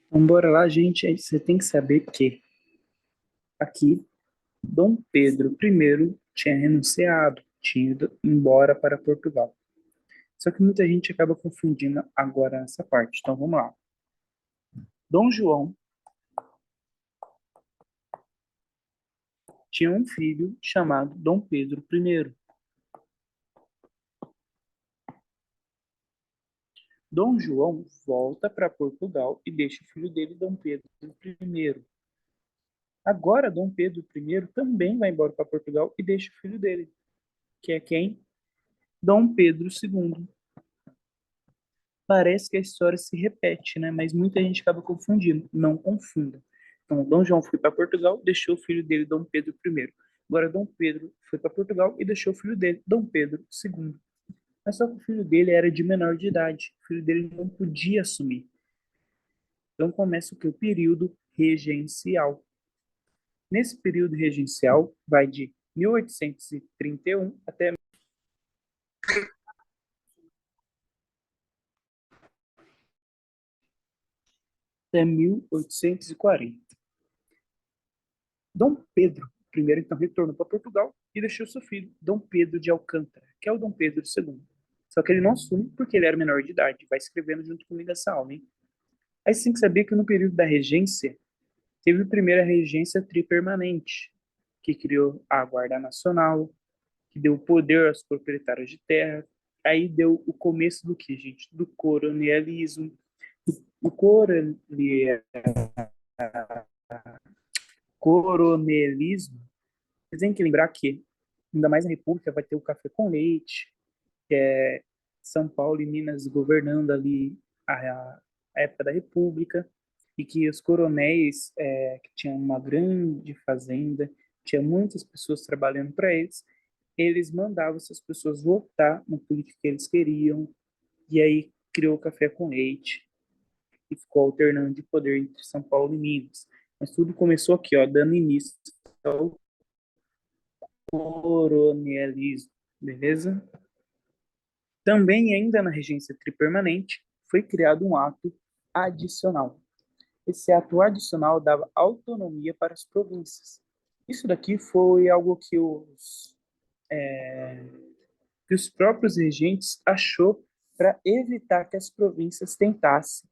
Então, bora lá, gente. Aí você tem que saber que aqui Dom Pedro I tinha renunciado, tinha ido embora para Portugal. Só que muita gente acaba confundindo agora essa parte. Então vamos lá. Dom João tinha um filho chamado Dom Pedro I. Dom João volta para Portugal e deixa o filho dele, Dom Pedro I. Agora, Dom Pedro I também vai embora para Portugal e deixa o filho dele, que é quem? Dom Pedro II. Parece que a história se repete, né? Mas muita gente acaba confundindo. Não confunda. Então, Dom João foi para Portugal, deixou o filho dele, Dom Pedro I. Agora, Dom Pedro foi para Portugal e deixou o filho dele, Dom Pedro II. Mas só que o filho dele era de menor de idade. O filho dele não podia assumir. Então começa o que? O período regencial. Nesse período regencial, vai de 1831 até 1840. Dom Pedro I, então, retornou para Portugal e deixou seu filho, Dom Pedro de Alcântara, que é o Dom Pedro II. Só que ele não assume porque ele era menor de idade. Vai escrevendo junto comigo essa aula, hein? Aí você tem que saber que no período da regência, teve a primeira regência tripermanente, que criou a Guarda Nacional, que deu poder aos proprietários de terra. Aí deu o começo do que, gente? Do coronelismo. O coronelismo, você tem que lembrar que, ainda mais na República, vai ter o café com leite, que é São Paulo e Minas governando ali a época da República, e que os coronéis, que tinham uma grande fazenda, tinha muitas pessoas trabalhando para eles, eles mandavam essas pessoas votar no político que eles queriam, e aí criou o café com leite, e ficou alternando de poder entre São Paulo e Minas. Mas tudo começou aqui, ó, dando início ao coronelismo, beleza? Também, ainda na regência tripermanente, foi criado um ato adicional. Esse ato adicional dava autonomia para as províncias. Isso daqui foi algo que os próprios regentes achou para evitar que as províncias tentassem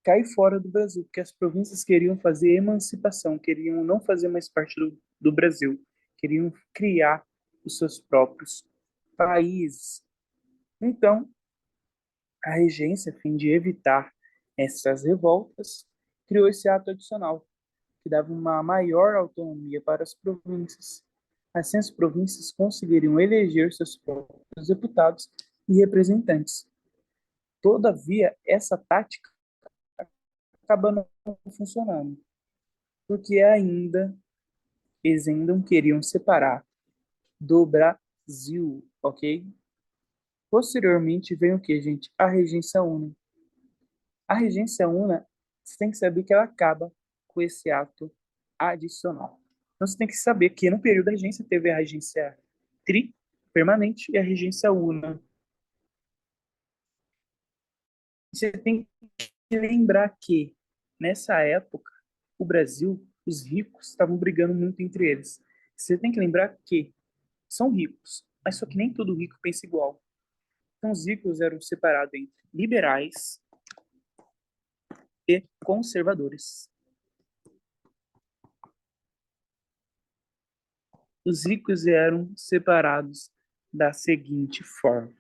cair fora do Brasil, porque as províncias queriam fazer emancipação, queriam não fazer mais parte do Brasil, queriam criar os seus próprios países. Então, a regência, a fim de evitar essas revoltas, criou esse ato adicional, que dava uma maior autonomia para as províncias. Assim, as províncias conseguiriam eleger seus próprios deputados e representantes. Todavia, essa tática acaba não funcionando, porque eles ainda não queriam separar do Brasil, ok? Posteriormente vem o que, gente? A regência una. A regência una, você tem que saber que ela acaba com esse ato adicional. Então você tem que saber que no período da regência teve a regência tri permanente e a regência una. Você tem que lembrar que nessa época o Brasil, os ricos estavam brigando muito entre eles. Você tem que lembrar que são ricos, mas só que nem todo rico pensa igual. Então os ricos eram separados entre liberais e conservadores. Os ricos eram separados da seguinte forma: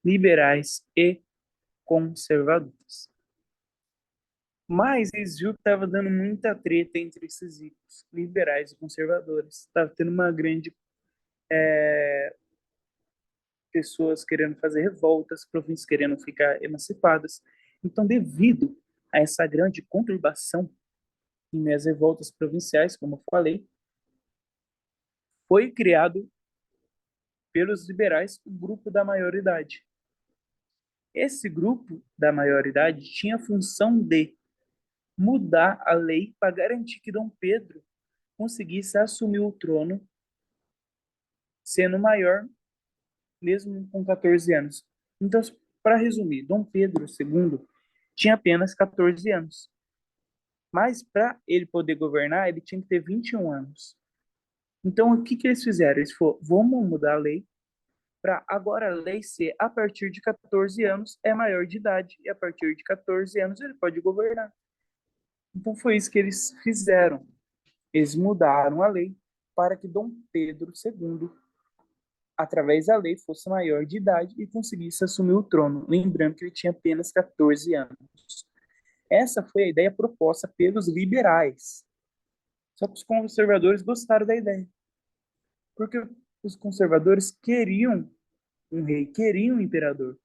liberais e conservadores. Mas eles viram que estava dando muita treta entre esses ricos, liberais e conservadores. Estava tendo uma grande pessoas querendo fazer revoltas, províncias querendo ficar emancipadas. Então, devido a essa grande conturbação nas revoltas provinciais, como eu falei, foi criado pelos liberais o grupo da maioridade. Esse grupo da maioridade tinha a função de mudar a lei para garantir que Dom Pedro conseguisse assumir o trono sendo maior, mesmo com 14 anos. Então, para resumir, Dom Pedro II tinha apenas 14 anos. Mas para ele poder governar, ele tinha que ter 21 anos. Então, o que eles fizeram? Eles falaram, vamos mudar a lei para agora a lei ser a partir de 14 anos é maior de idade e a partir de 14 anos ele pode governar. Então foi isso que eles fizeram. Eles mudaram a lei para que Dom Pedro II, através da lei, fosse maior de idade e conseguisse assumir o trono, lembrando que ele tinha apenas 14 anos. Essa foi a ideia proposta pelos liberais. Só que os conservadores gostaram da ideia, porque os conservadores queriam um rei, queriam um imperador.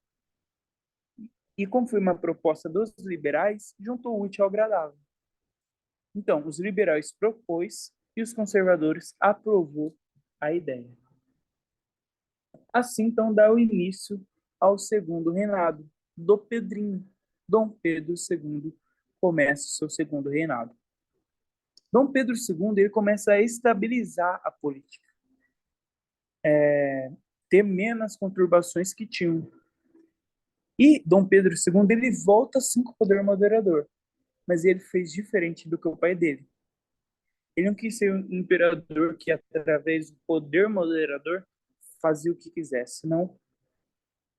E como foi uma proposta dos liberais, juntou o útil ao agradável. Então, os liberais propôs e os conservadores aprovou a ideia. Assim, então, dá o início ao segundo reinado do Pedrinho. Dom Pedro II começa o seu segundo reinado. Dom Pedro II ele começa a estabilizar a política, ter menos conturbações que tinham. E Dom Pedro II ele volta sim com o poder moderador, mas ele fez diferente do que o pai dele. Ele não quis ser um imperador que, através do poder moderador, fazia o que quisesse, não.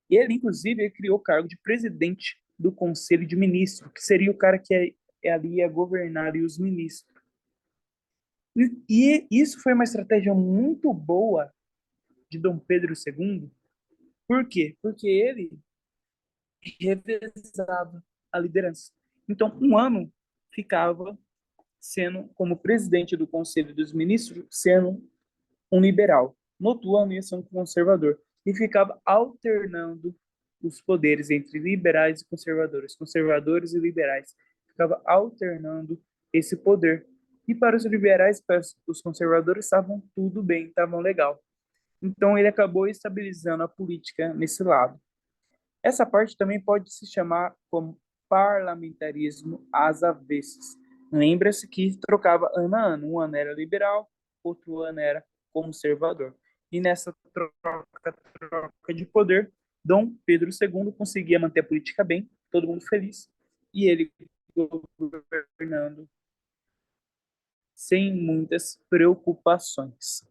Ele, inclusive, ele criou o cargo de presidente do Conselho de Ministros, que seria o cara que ali ia governar e os ministros. E isso foi uma estratégia muito boa de Dom Pedro II. Por quê? Porque ele revezava a liderança. Então, um ano ficava sendo, como presidente do Conselho dos Ministros, sendo um liberal. No outro ano ia ser um conservador. E ficava alternando os poderes entre liberais e conservadores, conservadores e liberais. Ficava alternando esse poder. E para os liberais, para os conservadores, estavam tudo bem, estavam legal. Então ele acabou estabilizando a política nesse lado. Essa parte também pode se chamar como parlamentarismo às avessas. Lembra-se que trocava ano a ano. Um ano era liberal, outro ano era conservador. E nessa troca de poder, Dom Pedro II conseguia manter a política bem, todo mundo feliz, e ele governando sem muitas preocupações.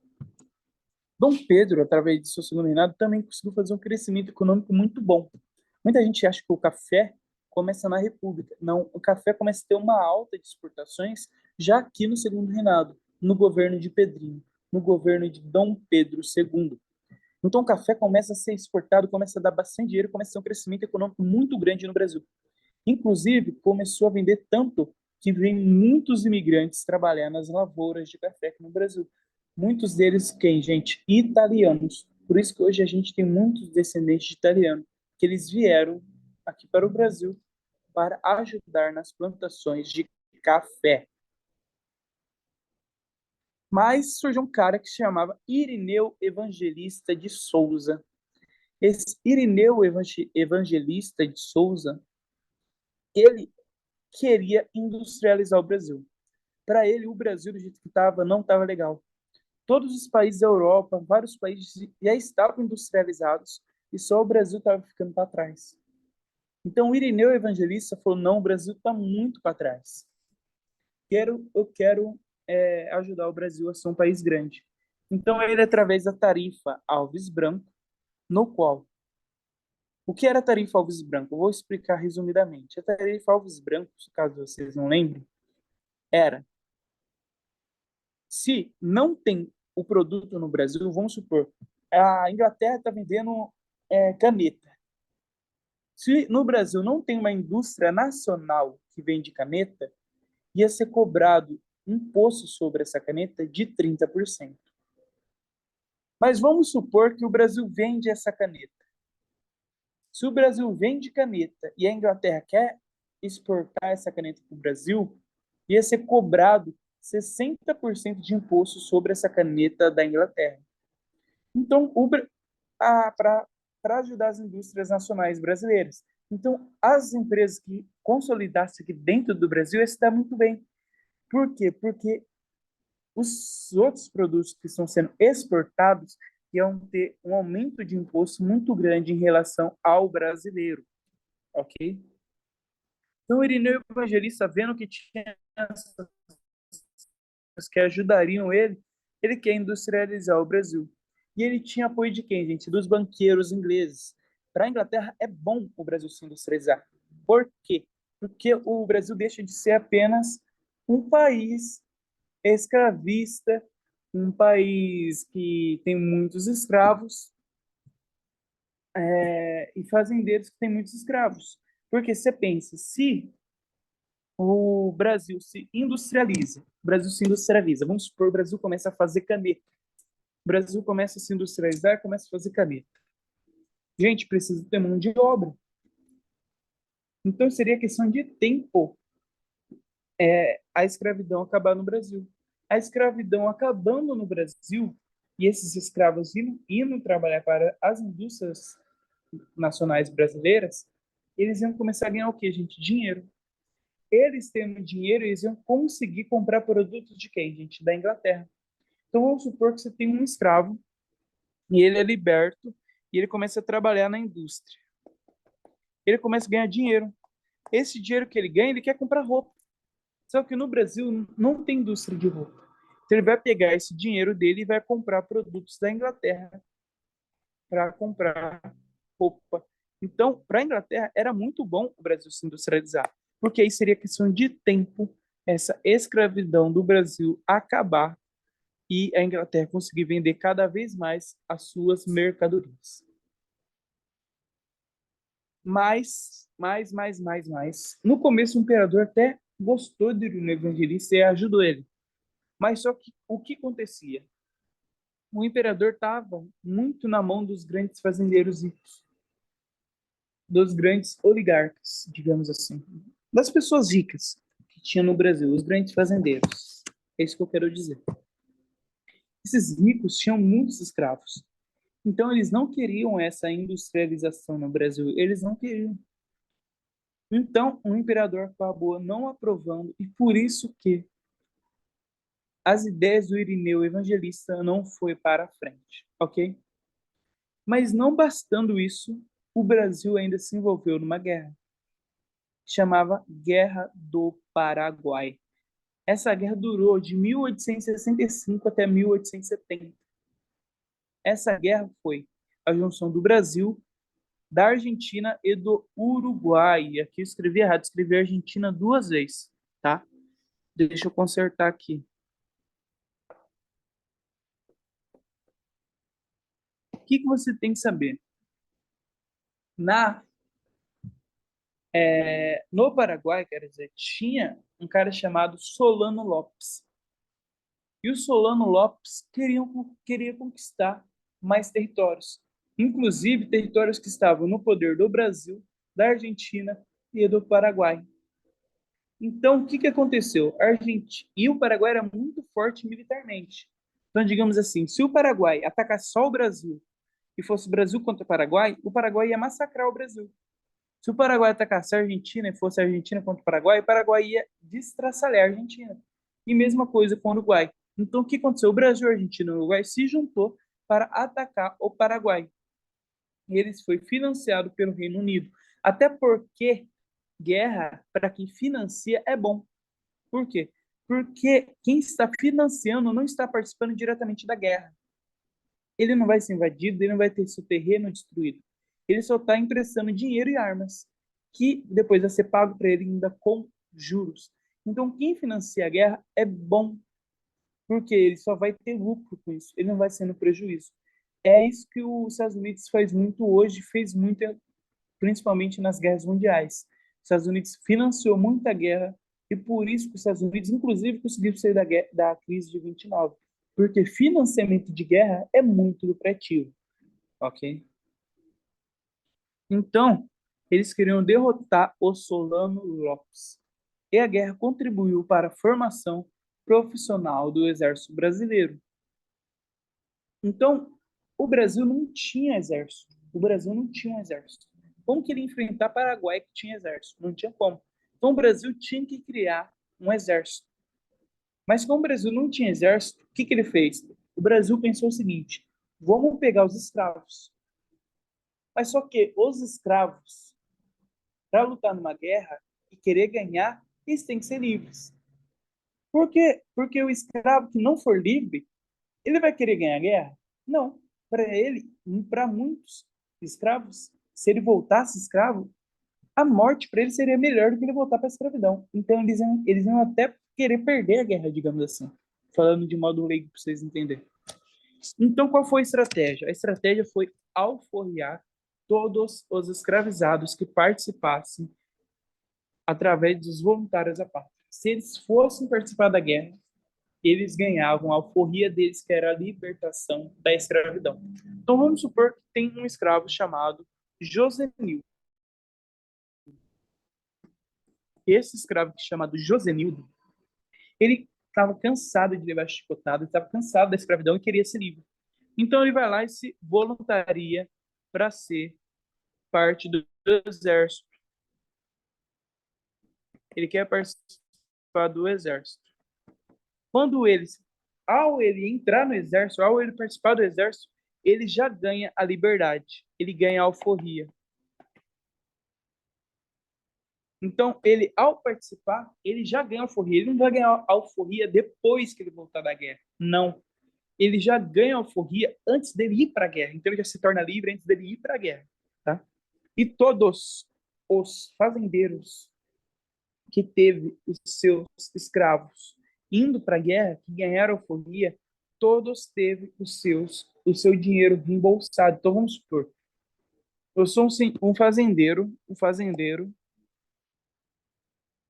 Dom Pedro, através de seu segundo reinado, também conseguiu fazer um crescimento econômico muito bom. Muita gente acha que o café começa na República. Não, o café começa a ter uma alta de exportações já aqui no segundo reinado, no governo de Pedrinho, no governo de Dom Pedro II. Então o café começa a ser exportado, começa a dar bastante dinheiro, começa a ter um crescimento econômico muito grande no Brasil. Inclusive, começou a vender tanto que vem muitos imigrantes trabalhar nas lavouras de café aqui no Brasil. Muitos deles, quem, gente? Italianos. Por isso que hoje a gente tem muitos descendentes de italianos, que eles vieram aqui para o Brasil para ajudar nas plantações de café. Mas surgiu um cara que se chamava Irineu Evangelista de Souza. Esse Irineu Evangelista de Souza, ele queria industrializar o Brasil. Para ele, o Brasil, do jeito que estava, não estava legal. Todos os países da Europa, vários países já estavam industrializados e só o Brasil estava ficando para trás. Então, o Irineu Evangelista falou: não, o Brasil está muito para trás. Eu quero ajudar o Brasil a ser um país grande. Então, ele, através da tarifa Alves Branco, no qual. O que era a tarifa Alves Branco? Eu vou explicar resumidamente. A tarifa Alves Branco, caso vocês não lembrem, era: se não tem o produto no Brasil, vamos supor, a Inglaterra está vendendo caneta. Se no Brasil não tem uma indústria nacional que vende caneta, ia ser cobrado imposto sobre essa caneta de 30%. Mas vamos supor que o Brasil vende essa caneta. Se o Brasil vende caneta e a Inglaterra quer exportar essa caneta para o Brasil, ia ser cobrado 60% de imposto sobre essa caneta da Inglaterra. Então, para ajudar as indústrias nacionais brasileiras. Então, as empresas que consolidassem aqui dentro do Brasil ia se dar muito bem. Por quê? Porque os outros produtos que estão sendo exportados iam ter um aumento de imposto muito grande em relação ao brasileiro, ok? Então, Irineu Evangelista, vendo que tinha que ajudariam ele, ele quer industrializar o Brasil. E ele tinha apoio de quem, gente? Dos banqueiros ingleses. Para a Inglaterra é bom o Brasil se industrializar. Por quê? Porque o Brasil deixa de ser apenas um país escravista, um país que tem muitos escravos e fazendeiros que têm muitos escravos. Porque você pensa, se o Brasil se industrializa, vamos supor, o Brasil começa a fazer caneta, o Brasil começa a se industrializar, começa a fazer caneta. Gente, precisa ter mão de obra. Então seria questão de tempo a escravidão acabar no Brasil. A escravidão acabando no Brasil e esses escravos indo trabalhar para as indústrias nacionais brasileiras, eles iam começar a ganhar o quê, gente? Dinheiro. Eles tendo dinheiro, eles iam conseguir comprar produtos de quem, gente? Da Inglaterra. Então vamos supor que você tem um escravo e ele é liberto e ele começa a trabalhar na indústria. Ele começa a ganhar dinheiro. Esse dinheiro que ele ganha, ele quer comprar roupa. Só que no Brasil não tem indústria de roupa. Então ele vai pegar esse dinheiro dele e vai comprar produtos da Inglaterra para comprar roupa. Então, para a Inglaterra, era muito bom o Brasil se industrializar, porque aí seria questão de tempo essa escravidão do Brasil acabar e a Inglaterra conseguir vender cada vez mais as suas mercadorias. Mais. No começo, o imperador até gostou de Irineu Evangelista e ajudou ele. Mas só que o que acontecia? O imperador estava muito na mão dos grandes fazendeiros ricos, dos grandes oligarcas, digamos assim, das pessoas ricas que tinha no Brasil, os grandes fazendeiros. É isso que eu quero dizer. Esses ricos tinham muitos escravos. Então, eles não queriam essa industrialização no Brasil. Eles não queriam. Então, o imperador acabou não aprovando, e por isso que as ideias do Irineu Evangelista não foi para a frente, ok? Mas não bastando isso, o Brasil ainda se envolveu numa guerra, que chamava Guerra do Paraguai. Essa guerra durou de 1865 até 1870. Essa guerra foi a junção do Brasil, da Argentina e do Uruguai. Aqui eu escrevi errado, escrevi Argentina duas vezes, tá? Deixa eu consertar aqui. O que você tem que saber? No Paraguai, quer dizer, tinha um cara chamado Solano Lopes. E o Solano Lopes queria conquistar mais territórios, inclusive territórios que estavam no poder do Brasil, da Argentina e do Paraguai. Então, o que aconteceu? A Argentina e o Paraguai era muito forte militarmente. Então, digamos assim, se o Paraguai atacasse só o Brasil e fosse Brasil contra o Paraguai ia massacrar o Brasil. Se o Paraguai atacasse a Argentina e fosse a Argentina contra o Paraguai ia destraçalhar a Argentina. E mesma coisa com o Uruguai. Então, o que aconteceu? O Brasil, a Argentina e o Uruguai se juntou para atacar o Paraguai. E eles foi financiado pelo Reino Unido. Até porque guerra, para quem financia, é bom. Por quê? Porque quem está financiando não está participando diretamente da guerra. Ele não vai ser invadido, ele não vai ter seu terreno destruído. Ele só está emprestando dinheiro e armas, que depois vai ser pago para ele ainda com juros. Então, quem financia a guerra é bom, porque ele só vai ter lucro com isso, ele não vai ser no prejuízo. É isso que os Estados Unidos faz muito hoje, fez muito, principalmente nas guerras mundiais. Os Estados Unidos financiou muita guerra e por isso que os Estados Unidos, inclusive, conseguiu sair da crise de 29, porque financiamento de guerra é muito lucrativo, ok? Então, eles queriam derrotar o Solano Lopes. E a guerra contribuiu para a formação profissional do Exército Brasileiro. Então, o Brasil não tinha exército. O Brasil não tinha um exército. Como que ele ia enfrentar Paraguai que tinha exército? Não tinha como. Então, o Brasil tinha que criar um exército. Mas como o Brasil não tinha exército, o que ele fez? O Brasil pensou o seguinte: vamos pegar os escravos. Mas só que os escravos, para lutar numa guerra, e querer ganhar, eles têm que ser livres. Por quê? Porque o escravo que não for livre, ele vai querer ganhar a guerra? Não. Para ele, para muitos escravos, se ele voltasse escravo, a morte para ele seria melhor do que ele voltar para a escravidão. Então eles iam até querer perder a guerra, digamos assim. Falando de modo leigo para vocês entenderem. Então qual foi a estratégia? A estratégia foi alforriar todos os escravizados que participassem através dos voluntários à pátria. Se eles fossem participar da guerra, eles ganhavam a alforria deles, que era a libertação da escravidão. Então vamos supor que tem um escravo chamado Josenildo. Esse escravo chamado Josenildo, ele estava cansado de levar chicotada, estava cansado da escravidão e queria ser livre. Então ele vai lá e se voluntaria para ser parte do exército. Ele quer participar do exército. Ao ele entrar no exército, ao ele participar do exército, ele já ganha a liberdade, ele ganha a alforria. Então, ele, ao participar, ele já ganha a alforria. Ele não vai ganhar a alforria depois que ele voltar da guerra. Não. Ele já ganha a alforria antes dele ir para a guerra. Então, ele já se torna livre antes dele ir para a guerra. Tá? E todos os fazendeiros que teve os seus escravos indo para a guerra, que ganharam a alforria, todos teve o seu dinheiro reembolsado. Então, vamos supor, eu sou um fazendeiro,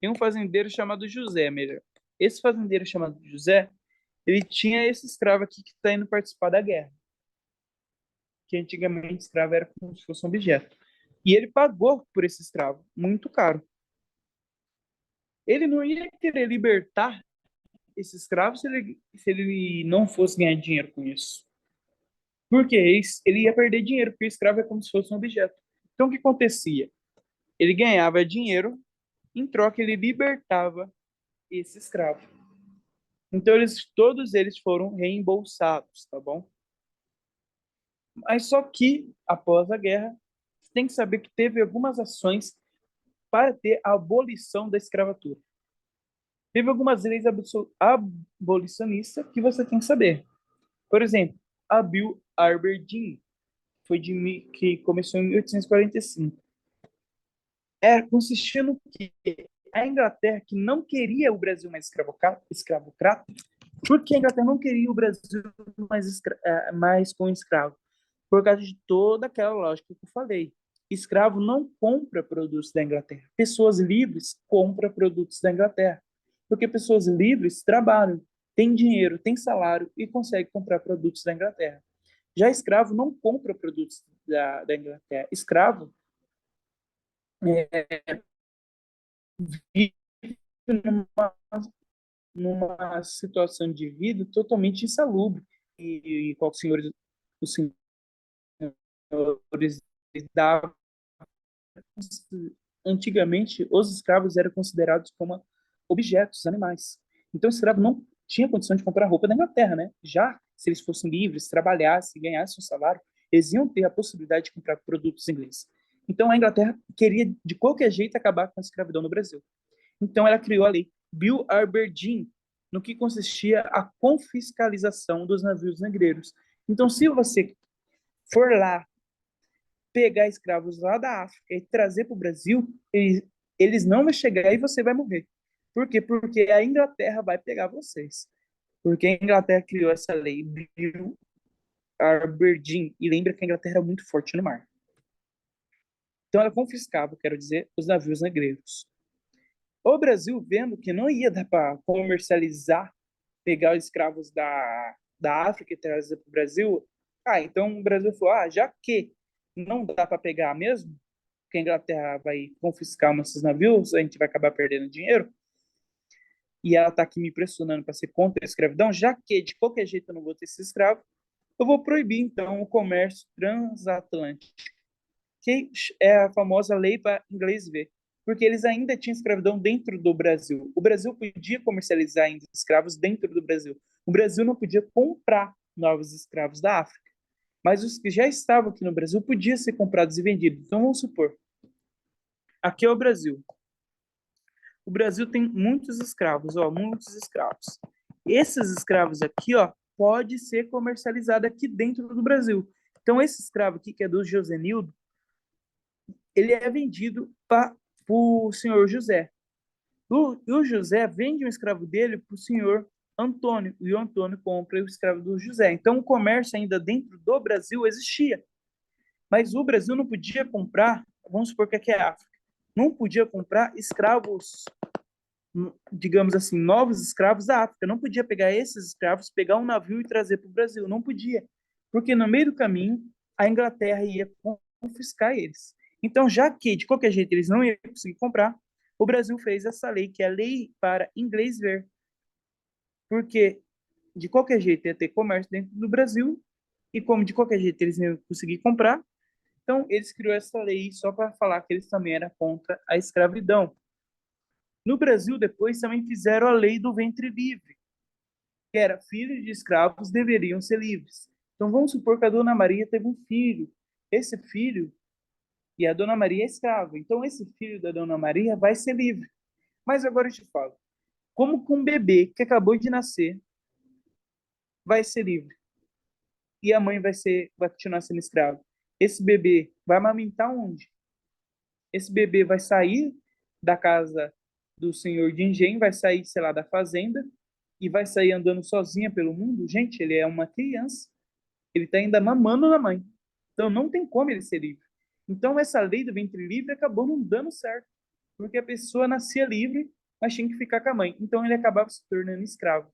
tem um fazendeiro chamado José, melhor. Esse fazendeiro chamado José, ele tinha esse escravo aqui que está indo participar da guerra. Que antigamente escravo era como se fosse um objeto. E ele pagou por esse escravo, muito caro. Ele não ia querer libertar esse escravo se ele não fosse ganhar dinheiro com isso. Porque ele ia perder dinheiro, porque o escravo é como se fosse um objeto. Então, o que acontecia? Ele ganhava dinheiro, em troca ele libertava esse escravo. Então, todos eles foram reembolsados, tá bom? Mas só que, após a guerra, você tem que saber que teve algumas ações para ter a abolição da escravatura. Teve algumas leis abolicionistas que você tem que saber. Por exemplo, a Bill Aberdeen, que começou em 1845. Consistia no que a Inglaterra, que não queria o Brasil mais escravocrata, porque a Inglaterra não queria o Brasil mais com escravo? Por causa de toda aquela lógica que eu falei. Escravo não compra produtos da Inglaterra. Pessoas livres compram produtos da Inglaterra. Porque pessoas livres trabalham, têm dinheiro, têm salário e conseguem comprar produtos da Inglaterra. Já escravo não compra produtos da Inglaterra. Escravo vive numa, numa situação de vida totalmente insalubre. E qual os senhores davam. Antigamente, os escravos eram considerados como objetos, animais. Então, o escravo não tinha condição de comprar roupa da Inglaterra, né? Já se eles fossem livres, trabalhassem, ganhassem um salário, eles iam ter a possibilidade de comprar produtos ingleses. Então, a Inglaterra queria, de qualquer jeito, acabar com a escravidão no Brasil. Então, ela criou a lei Bill Aberdeen, no que consistia a confiscalização dos navios negreiros. Então, se você for lá pegar escravos lá da África e trazer para o Brasil, eles não vão chegar e você vai morrer. Por quê? Porque a Inglaterra vai pegar vocês. Porque a Inglaterra criou essa lei, Bill Aberdeen, e lembra que a Inglaterra é muito forte no mar. Então ela confiscava, quero dizer, os navios negreiros. O Brasil, vendo que não ia dar para comercializar, pegar os escravos da África e trazer para o Brasil, então o Brasil falou, já que não dá para pegar mesmo, que a Inglaterra vai confiscar esses navios, a gente vai acabar perdendo dinheiro, e ela está aqui me pressionando para ser contra a escravidão, já que de qualquer jeito eu não vou ter esse escravo, eu vou proibir então o comércio transatlântico, que é a famosa lei para inglês ver, porque eles ainda tinham escravidão dentro do Brasil. O Brasil podia comercializar ainda escravos dentro do Brasil. O Brasil não podia comprar novos escravos da África, mas os que já estavam aqui no Brasil podiam ser comprados e vendidos. Então vamos supor, aqui é o Brasil. o Brasil tem muitos escravos, ó, muitos escravos. Esses escravos aqui, ó, pode ser comercializado aqui dentro do Brasil. Então, esse escravo aqui, que é do Josenildo, ele é vendido para o senhor José. O José vende um escravo dele para o senhor Antônio, e o Antônio compra o escravo do José. Então, o comércio ainda dentro do Brasil existia. Mas o Brasil não podia comprar, vamos supor que aqui é África, não podia comprar escravos, digamos assim, novos escravos da África. Não podia pegar esses escravos, pegar um navio e trazer para o Brasil. Não podia. Porque no meio do caminho, a Inglaterra ia confiscar eles. Então, já que de qualquer jeito eles não iam conseguir comprar, o Brasil fez essa lei, que é a lei para inglês ver. Porque de qualquer jeito ia ter comércio dentro do Brasil, e como de qualquer jeito eles não iam conseguir comprar, então eles criou essa lei só para falar que eles também eram contra a escravidão. No Brasil, depois, também fizeram a lei do ventre livre, que era filhos de escravos deveriam ser livres. Então, vamos supor que a Dona Maria teve um filho. Esse filho, e a Dona Maria é escrava. Então, esse filho da Dona Maria vai ser livre. Mas agora eu te falo, como que um bebê que acabou de nascer vai ser livre? E a mãe vai continuar sendo escrava? Esse bebê vai amamentar onde? Esse bebê vai sair da casa do senhor de engenho, vai sair, sei lá, da fazenda e vai sair andando sozinha pelo mundo? Gente, ele é uma criança. Ele está ainda mamando na mãe. Então não tem como ele ser livre. Então essa lei do ventre livre acabou não dando certo, porque a pessoa nascia livre, mas tinha que ficar com a mãe. Então ele acabava se tornando escravo,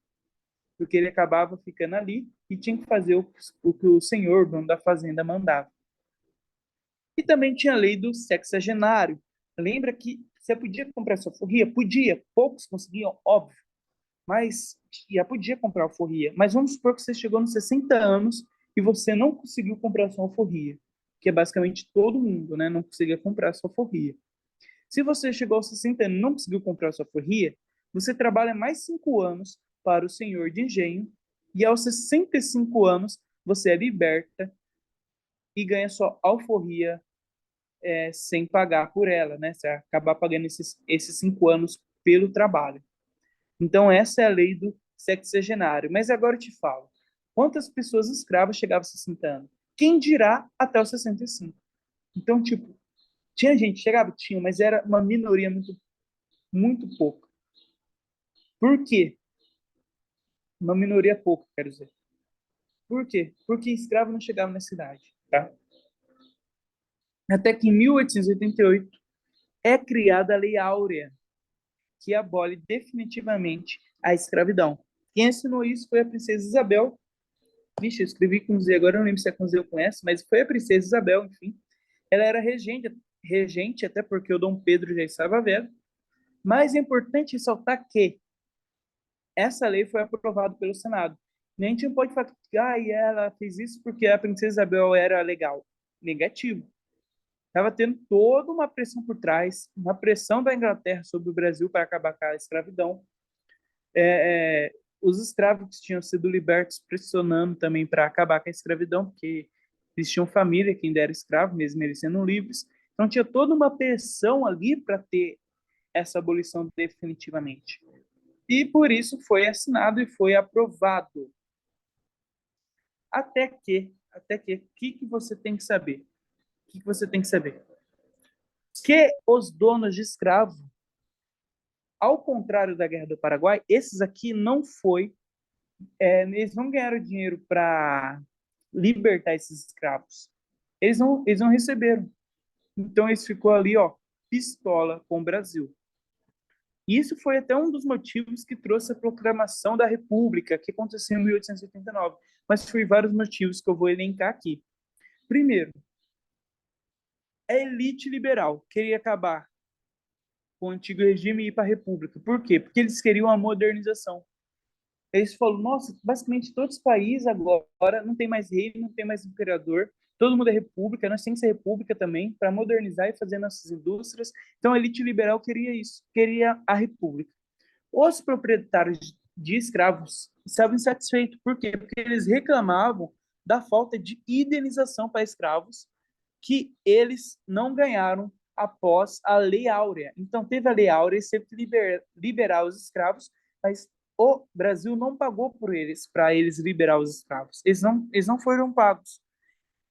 porque ele acabava ficando ali e tinha que fazer o que o senhor, dono da fazenda, mandava. E também tinha a lei do sexagenário. Lembra que você podia comprar sua alforria? Podia, poucos conseguiam, óbvio, mas já podia comprar alforria. Mas vamos supor que você chegou nos 60 anos e você não conseguiu comprar sua alforria, que é basicamente todo mundo, né? Não conseguia comprar sua alforria. Se você chegou aos 60 anos e não conseguiu comprar sua alforria, você trabalha mais 5 anos para o senhor de engenho e aos 65 anos você é liberta e ganha sua alforria sem pagar por ela, né? Você acabar pagando esses 5 anos pelo trabalho. Então, essa é a lei do sexagenário. Mas agora eu te falo, quantas pessoas escravas chegavam aos 60 anos? Quem dirá até os 65? Então, tipo, tinha gente que chegava? Tinha, mas era uma minoria muito, muito pouca. Por quê? Uma minoria pouca, quero dizer. Por quê? Porque escravo não chegava na cidade, tá? Até que em 1888 é criada a Lei Áurea, que abole definitivamente a escravidão. Quem ensinou isso foi a princesa Isabel. Vixe, eu escrevi com Z, agora eu não lembro se é com Z ou com S, mas foi a princesa Isabel, enfim. Ela era regente, até porque o Dom Pedro já estava velho. Mas é importante ressaltar que essa lei foi aprovada pelo Senado. E a gente não pode falar que ela fez isso porque a princesa Isabel era legal. Negativo. Estava tendo toda uma pressão por trás, uma pressão da Inglaterra sobre o Brasil para acabar com a escravidão. Os escravos que tinham sido libertos pressionando também para acabar com a escravidão, porque eles tinham família que ainda era escravo, mesmo eles sendo livres. Então tinha toda uma pressão ali para ter essa abolição definitivamente. E por isso foi assinado e foi aprovado. O que você tem que saber? O que você tem que saber? Que os donos de escravo, ao contrário da Guerra do Paraguai, esses aqui não foi, eles não ganharam dinheiro para libertar esses escravos. Eles não receberam. Então eles ficou ali, ó, pistola com o Brasil. E isso foi até um dos motivos que trouxe a proclamação da República, que aconteceu em 1889. Mas foi vários motivos que eu vou elencar aqui. Primeiro, a elite liberal queria acabar com o antigo regime e ir para a República. Por quê? Porque eles queriam a modernização. Eles falaram, nossa, basicamente todos os países agora não tem mais rei, não tem mais imperador, todo mundo é república, nós temos que ser república também para modernizar e fazer nossas indústrias. Então a elite liberal queria isso, queria a república. Os proprietários de escravos estavam insatisfeitos. Por quê? Porque eles reclamavam da falta de indenização para escravos que eles não ganharam após a Lei Áurea. Então, teve a Lei Áurea e sempre liberar os escravos, mas o Brasil não pagou por eles, para eles liberar os escravos. Eles não foram pagos.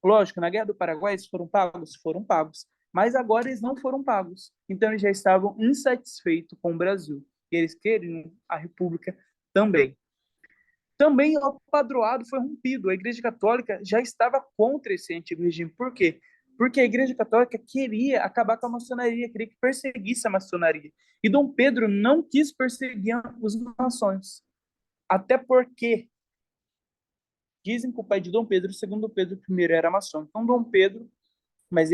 Lógico, na Guerra do Paraguai eles foram pagos? Foram pagos. Mas agora eles não foram pagos. Então, eles já estavam insatisfeitos com o Brasil. E eles queriam a República também. Também o padroado foi rompido. A Igreja Católica já estava contra esse antigo regime. Por quê? Porque a Igreja Católica queria acabar com a maçonaria, queria que perseguisse a maçonaria. E Dom Pedro não quis perseguir os maçons. Até porque dizem que o pai de Dom Pedro, segundo Pedro I, era maçom. Então, Dom Pedro, mas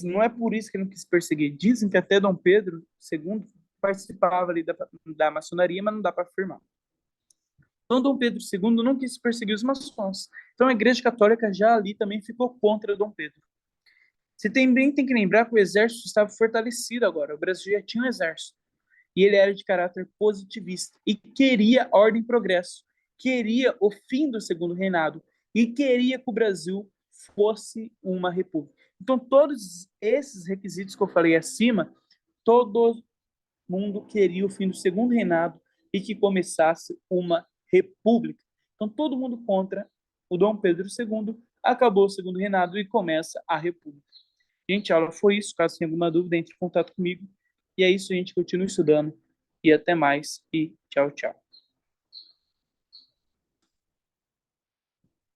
não é por isso que ele não quis perseguir. Dizem que até Dom Pedro II participava ali da maçonaria, mas não dá para afirmar. Então, Dom Pedro II não quis perseguir os maçons. Então, a Igreja Católica já ali também ficou contra Dom Pedro. Você também tem que lembrar que o exército estava fortalecido agora. O Brasil já tinha um exército. E ele era de caráter positivista. E queria ordem e progresso. Queria o fim do segundo reinado. E queria que o Brasil fosse uma república. Então, todos esses requisitos que eu falei acima, todo mundo queria o fim do segundo reinado e que começasse uma república. Então, todo mundo contra o Dom Pedro II, acabou o segundo reinado e começa a república. Gente, a aula foi isso. Caso tenha alguma dúvida, entre em contato comigo. E é isso, gente. Continue estudando. E até mais. E tchau, tchau.